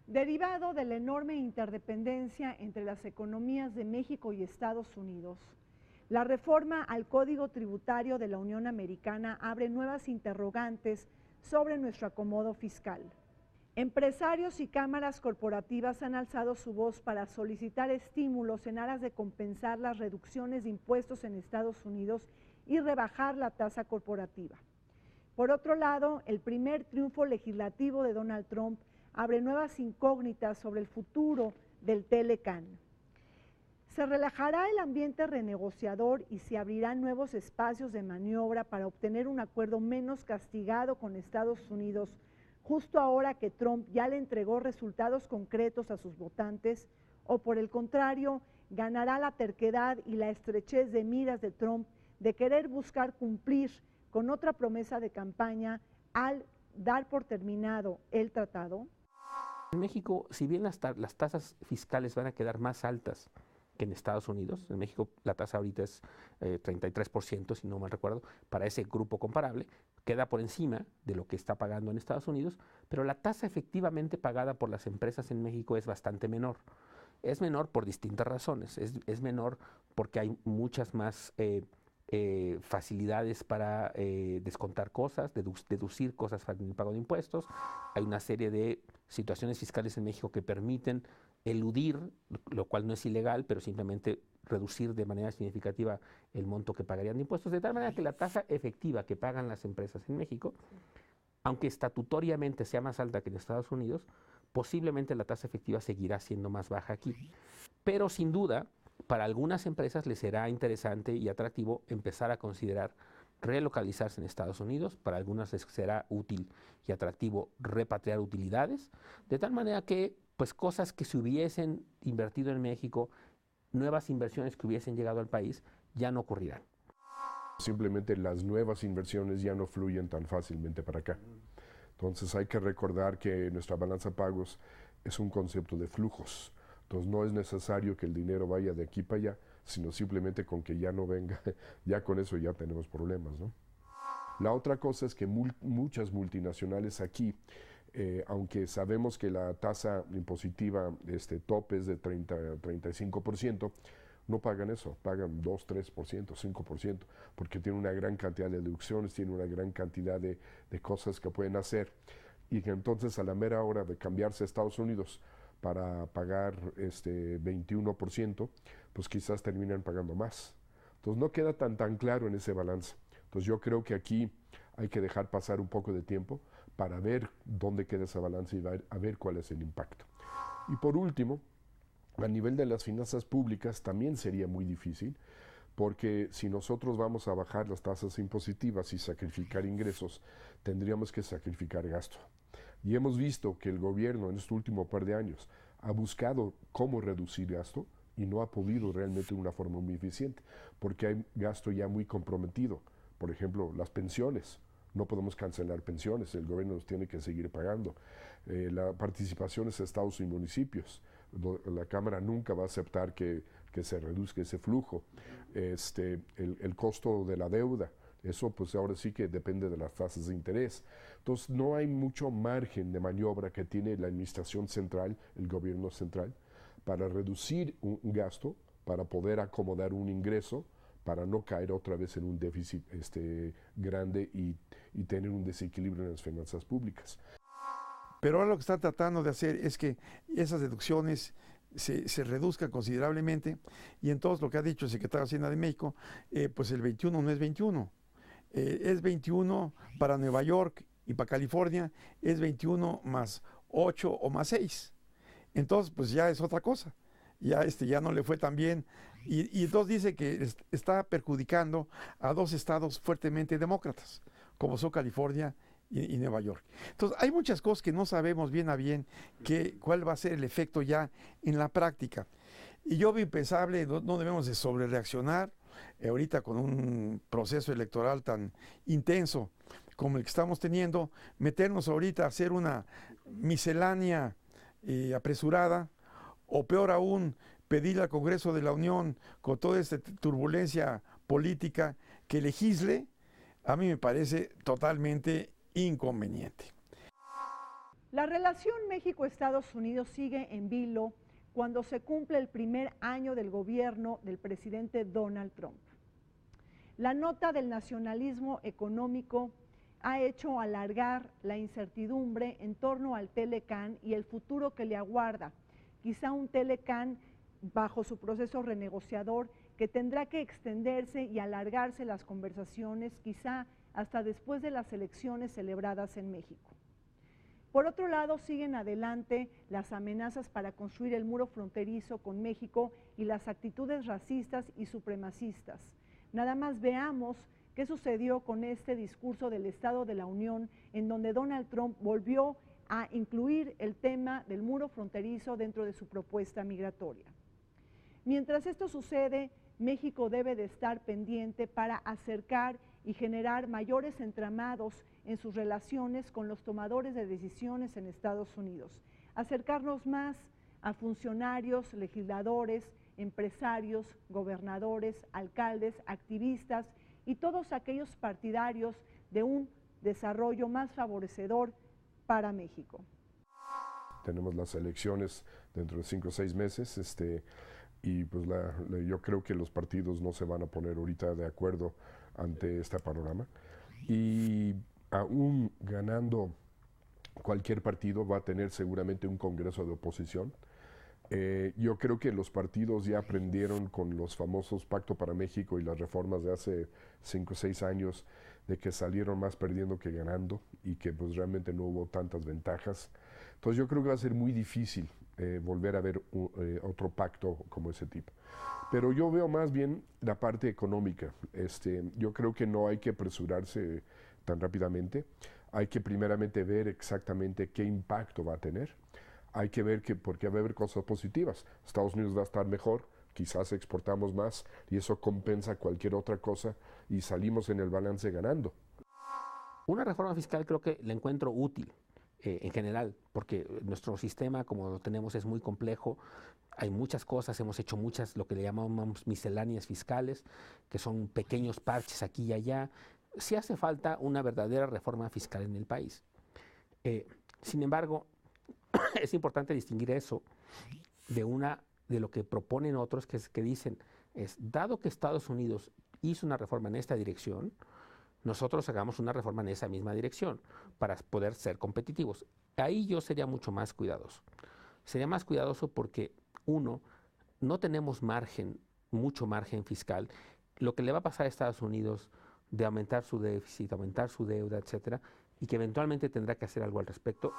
Derivado de la enorme interdependencia entre las economías de México y Estados Unidos, la reforma al Código Tributario de la Unión Americana abre nuevas interrogantes sobre nuestro acomodo fiscal. Empresarios y cámaras corporativas han alzado su voz para solicitar estímulos en aras de compensar las reducciones de impuestos en Estados Unidos y rebajar la tasa corporativa. Por otro lado, el primer triunfo legislativo de Donald Trump abre nuevas incógnitas sobre el futuro del Telecan. ¿Se relajará el ambiente renegociador y se abrirán nuevos espacios de maniobra para obtener un acuerdo menos castigado con Estados Unidos, justo ahora que Trump ya le entregó resultados concretos a sus votantes? ¿O por el contrario, ganará la terquedad y la estrechez de miras de Trump de querer buscar cumplir con otra promesa de campaña al dar por terminado el tratado? En México, si bien las tasas fiscales van a quedar más altas que en Estados Unidos, en México la tasa ahorita es 33%, si no mal recuerdo, para ese grupo comparable, queda por encima de lo que está pagando en Estados Unidos, pero la tasa efectivamente pagada por las empresas en México es bastante menor. Es menor por distintas razones, es menor porque hay muchas más facilidades para descontar cosas, deducir cosas para el pago de impuestos. Hay una serie de situaciones fiscales en México que permiten eludir, lo cual no es ilegal, pero simplemente reducir de manera significativa el monto que pagarían de impuestos, de tal manera que la tasa efectiva que pagan las empresas en México, aunque estatutoriamente sea más alta que en Estados Unidos, posiblemente la tasa efectiva seguirá siendo más baja aquí. Pero sin duda, para algunas empresas les será interesante y atractivo empezar a considerar relocalizarse en Estados Unidos, para algunas les será útil y atractivo repatriar utilidades, de tal manera que pues cosas que se hubiesen invertido en México, nuevas inversiones que hubiesen llegado al país, ya no ocurrirán. Simplemente las nuevas inversiones ya no fluyen tan fácilmente para acá. Entonces hay que recordar que nuestra balanza de pagos es un concepto de flujos. Entonces no es necesario que el dinero vaya de aquí para allá, sino simplemente con que ya no venga, ya con eso ya tenemos problemas, ¿no? La otra cosa es que muchas multinacionales aquí, aunque sabemos que la tasa impositiva tope es de 35%, no pagan eso, pagan 2, 3%, 5%, porque tienen una gran cantidad de deducciones, tienen una gran cantidad de cosas que pueden hacer, y que entonces a la mera hora de cambiarse a Estados Unidos para pagar 21%, pues quizás terminan pagando más. Entonces no queda tan claro en ese balance. Entonces yo creo que aquí hay que dejar pasar un poco de tiempo para ver dónde queda esa balanza y a ver cuál es el impacto. Y por último, a nivel de las finanzas públicas también sería muy difícil, porque si nosotros vamos a bajar las tasas impositivas y sacrificar ingresos, tendríamos que sacrificar gasto. Y hemos visto que el gobierno en este último par de años ha buscado cómo reducir gasto y no ha podido realmente de una forma muy eficiente, porque hay gasto ya muy comprometido. Por ejemplo, las pensiones. No podemos cancelar pensiones, el gobierno nos tiene que seguir pagando. La participaciones de estados y municipios. La Cámara nunca va a aceptar que se reduzca ese flujo. El costo de la deuda. Eso pues ahora sí que depende de las tasas de interés. Entonces no hay mucho margen de maniobra que tiene la administración central, el gobierno central, para reducir un gasto, para poder acomodar un ingreso, para no caer otra vez en un déficit grande y tener un desequilibrio en las finanzas públicas. Pero ahora lo que están tratando de hacer es que esas deducciones se reduzcan considerablemente, y entonces lo que ha dicho el secretario de Hacienda de México, pues el 21 no es 21. Es 21 para Nueva York y para California, es 21 más 8 o más 6. Entonces, pues ya es otra cosa. Ya no le fue tan bien. Y entonces dice que está perjudicando a dos estados fuertemente demócratas, como son California y Nueva York. Entonces, hay muchas cosas que no sabemos bien a bien cuál va a ser el efecto ya en la práctica. Y yo vi impensable, no debemos de sobrereaccionar ahorita con un proceso electoral tan intenso como el que estamos teniendo, meternos ahorita a hacer una miscelánea apresurada, o peor aún, pedir al Congreso de la Unión, con toda esta turbulencia política, que legisle, a mí me parece totalmente inconveniente. La relación México-Estados Unidos sigue en vilo cuando se cumple el primer año del gobierno del presidente Donald Trump. La nota del nacionalismo económico ha hecho alargar la incertidumbre en torno al Telecán y el futuro que le aguarda. Quizá un Telecán bajo su proceso renegociador que tendrá que extenderse y alargarse las conversaciones, quizá hasta después de las elecciones celebradas en México. Por otro lado, siguen adelante las amenazas para construir el muro fronterizo con México y las actitudes racistas y supremacistas. Nada más veamos qué sucedió con este discurso del Estado de la Unión, en donde Donald Trump volvió a incluir el tema del muro fronterizo dentro de su propuesta migratoria. Mientras esto sucede, México debe de estar pendiente para acercar y generar mayores entramados en sus relaciones con los tomadores de decisiones en Estados Unidos, acercarnos más a funcionarios, legisladores, empresarios, gobernadores, alcaldes, activistas y todos aquellos partidarios de un desarrollo más favorecedor para México. Tenemos las elecciones dentro de 5 o 6 meses, y pues yo creo que los partidos no se van a poner ahorita de acuerdo ante este panorama, y aún ganando cualquier partido va a tener seguramente un congreso de oposición, Yo creo que los partidos ya aprendieron con los famosos Pacto para México y las reformas de hace 5 o 6 años de que salieron más perdiendo que ganando y que pues realmente no hubo tantas ventajas. Entonces yo creo que va a ser muy difícil volver a ver otro pacto como ese tipo. Pero yo veo más bien la parte económica. Yo creo que no hay que apresurarse tan rápidamente. Hay que primeramente ver exactamente qué impacto va a tener. Hay que ver porque va a haber cosas positivas. Estados Unidos va a estar mejor, quizás exportamos más y eso compensa cualquier otra cosa y salimos en el balance ganando. Una reforma fiscal creo que la encuentro útil en general, porque nuestro sistema, como lo tenemos, es muy complejo. Hay muchas cosas, hemos hecho muchas, lo que le llamamos misceláneas fiscales, que son pequeños parches aquí y allá. Sí hace falta una verdadera reforma fiscal en el país. Sin embargo, es importante distinguir eso de lo que proponen otros que dicen, dado que Estados Unidos hizo una reforma en esta dirección, nosotros hagamos una reforma en esa misma dirección para poder ser competitivos. Ahí yo sería mucho más cuidadoso. Sería más cuidadoso porque, uno, no tenemos mucho margen fiscal. Lo que le va a pasar a Estados Unidos de aumentar su déficit, aumentar su deuda, etcétera, y que eventualmente tendrá que hacer algo al respecto.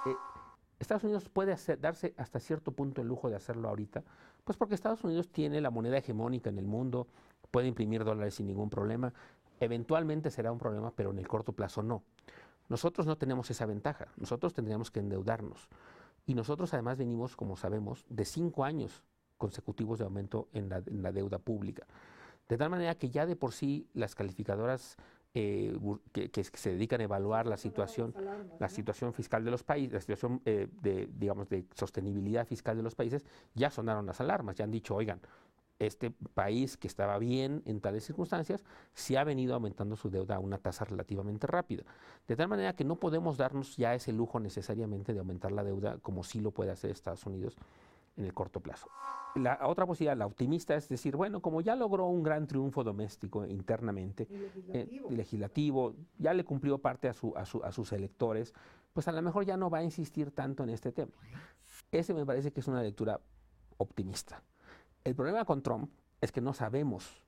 Estados Unidos puede darse hasta cierto punto el lujo de hacerlo ahorita, pues porque Estados Unidos tiene la moneda hegemónica en el mundo, puede imprimir dólares sin ningún problema, eventualmente será un problema, pero en el corto plazo no. Nosotros no tenemos esa ventaja, nosotros tendríamos que endeudarnos. Y nosotros además venimos, como sabemos, de 5 años consecutivos de aumento en la deuda pública. De tal manera que ya de por sí las calificadoras que se dedican a evaluar la situación fiscal de los países, la situación de sostenibilidad fiscal de los países, ya sonaron las alarmas, ya han dicho, oigan, este país que estaba bien en tales circunstancias, sí ha venido aumentando su deuda a una tasa relativamente rápida. De tal manera que no podemos darnos ya ese lujo necesariamente de aumentar la deuda como sí lo puede hacer Estados Unidos en el corto plazo. La otra posibilidad, la optimista, es decir, bueno, como ya logró un gran triunfo doméstico internamente, legislativo, ya le cumplió parte a sus electores, pues a lo mejor ya no va a insistir tanto en este tema. Ese me parece que es una lectura optimista. El problema con Trump es que no sabemos,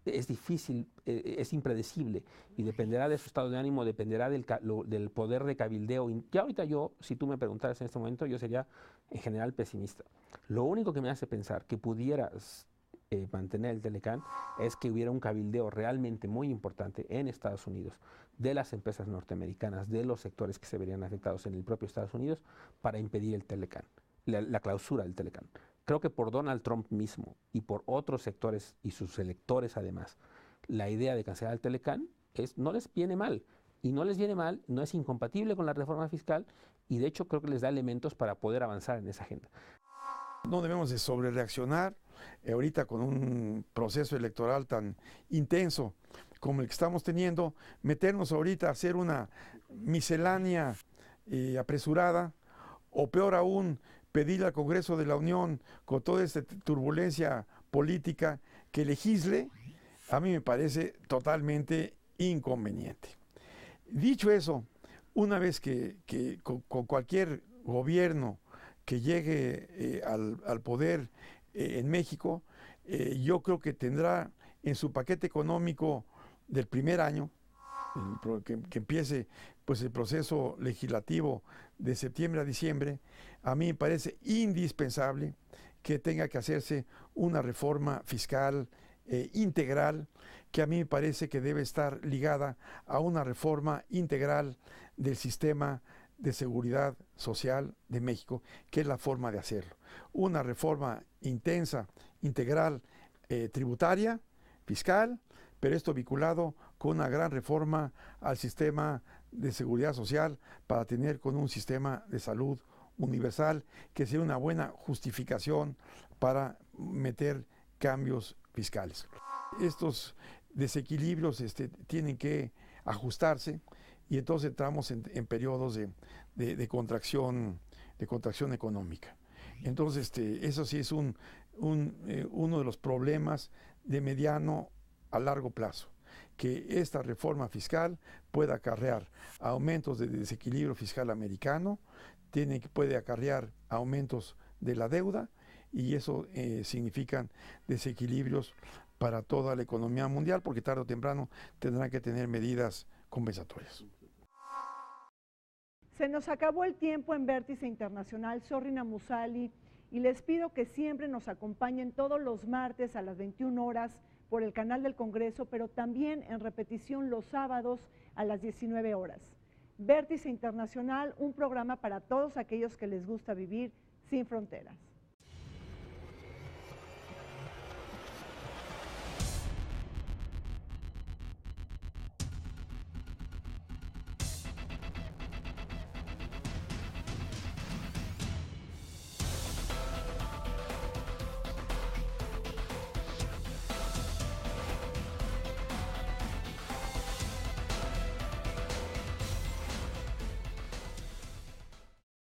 es difícil, es impredecible y dependerá de su estado de ánimo, dependerá del poder de cabildeo. Y ahorita si tú me preguntaras en este momento, yo sería en general pesimista. Lo único que me hace pensar que pudieras mantener el Telecán es que hubiera un cabildeo realmente muy importante en Estados Unidos de las empresas norteamericanas, de los sectores que se verían afectados en el propio Estados Unidos para impedir el Telecán, la clausura del Telecán. Creo que por Donald Trump mismo y por otros sectores y sus electores además, la idea de cancelar el Telecán no les viene mal. Y no les viene mal, no es incompatible con la reforma fiscal y de hecho creo que les da elementos para poder avanzar en esa agenda. No debemos de sobrereaccionar ahorita con un proceso electoral tan intenso como el que estamos teniendo, meternos ahorita a hacer una miscelánea apresurada o peor aún, pedirle al Congreso de la Unión, con toda esta turbulencia política, que legisle, a mí me parece totalmente inconveniente. Dicho eso, una vez que con cualquier gobierno que llegue al poder en México, yo creo que tendrá en su paquete económico del primer año, que empiece pues el proceso legislativo de septiembre a diciembre, a mí me parece indispensable que tenga que hacerse una reforma fiscal integral, que a mí me parece que debe estar ligada a una reforma integral del sistema de seguridad social de México, que es la forma de hacerlo. Una reforma intensa, integral, tributaria, fiscal, pero esto vinculado con una gran reforma al sistema de seguridad social para tener con un sistema de salud universal que sea una buena justificación para meter cambios fiscales. Estos desequilibrios tienen que ajustarse y entonces entramos en periodos de contracción económica. Entonces eso sí es uno de los problemas de mediano a largo plazo, que esta reforma fiscal pueda acarrear aumentos de desequilibrio fiscal americano, puede acarrear aumentos de la deuda y eso significan desequilibrios para toda la economía mundial, porque tarde o temprano tendrán que tener medidas compensatorias. Se nos acabó el tiempo en Vértice Internacional. Soy Rina Musali y les pido que siempre nos acompañen todos los martes a las 21 horas por el canal del Congreso, pero también en repetición los sábados a las 19 horas. Vértice Internacional, un programa para todos aquellos que les gusta vivir sin fronteras.